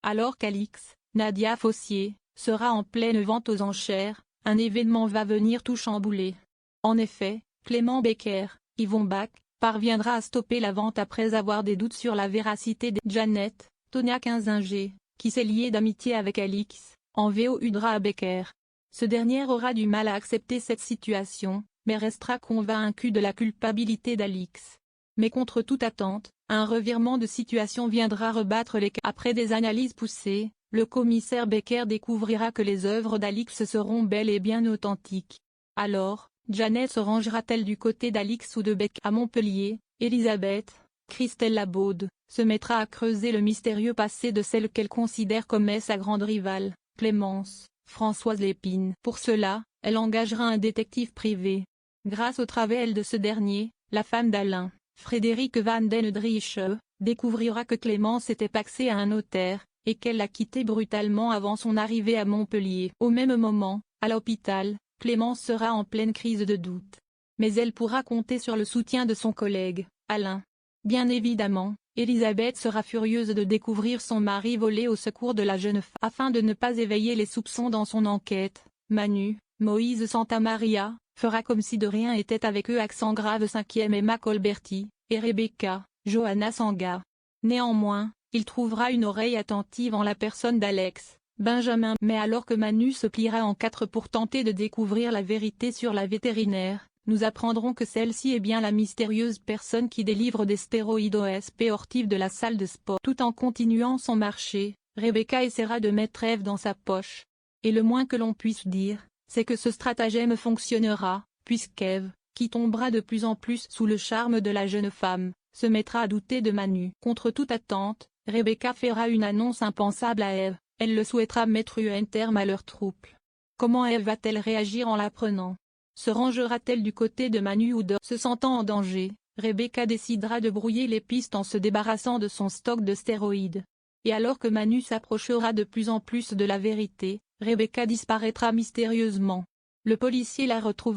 Alors qu'Alix, Nadia Fossier, sera en pleine vente aux enchères, un événement va venir tout chambouler. En effet, Clément Becker, Yvon Bach, parviendra à stopper la vente après avoir des doutes sur la véracité de Janet, Tonia Kinzinger, qui s'est liée d'amitié avec Alix, en VO-Udra à Becker. Ce dernier aura du mal à accepter cette situation, mais restera convaincu de la culpabilité d'Alix. Mais contre toute attente, un revirement de situation viendra rebattre les cartes. Après des analyses poussées, le commissaire Becker découvrira que les œuvres d'Alix seront bel et bien authentiques. Alors, Janet se rangera-t-elle du côté d'Alix ou de Becker? À Montpellier, Elisabeth, Christelle Labaude, se mettra à creuser le mystérieux passé de celle qu'elle considère comme sa grande rivale, Clémence, Françoise Lépine. Pour cela, elle engagera un détective privé. Grâce au travail de ce dernier, la femme d'Alain, Frédéric Van den Drieche, découvrira que Clémence était paxée à un notaire, et qu'elle l'a quitté brutalement avant son arrivée à Montpellier. Au même moment, à l'hôpital, Clémence sera en pleine crise de doute. Mais elle pourra compter sur le soutien de son collègue, Alain. Bien évidemment, Elisabeth sera furieuse de découvrir son mari volé au secours de la jeune femme. Afin de ne pas éveiller les soupçons dans son enquête, Manu, Moïse Santamaria, fera comme si de rien était avec eux accent grave 5e Emma Colberti, et Rebecca, Johanna Sanga. Néanmoins, il trouvera une oreille attentive en la personne d'Alex, Benjamin. Mais alors que Manu se pliera en quatre pour tenter de découvrir la vérité sur la vétérinaire, nous apprendrons que celle-ci est bien la mystérieuse personne qui délivre des stéroïdes aux sportifs de la salle de sport. Tout en continuant son marché, Rebecca essaiera de mettre Eve dans sa poche. Et le moins que l'on puisse dire, c'est que ce stratagème fonctionnera, puisqu'Eve, qui tombera de plus en plus sous le charme de la jeune femme, se mettra à douter de Manu. Contre toute attente, Rebecca fera une annonce impensable à Eve, elle le souhaitera mettre un terme à leur trouble. Comment Eve va-t-elle réagir en l'apprenant? Se rangera-t-elle du côté de Manu ou de... Se sentant en danger, Rebecca décidera de brouiller les pistes en se débarrassant de son stock de stéroïdes. Et alors que Manu s'approchera de plus en plus de la vérité, Rebecca disparaîtra mystérieusement. Le policier la retrouve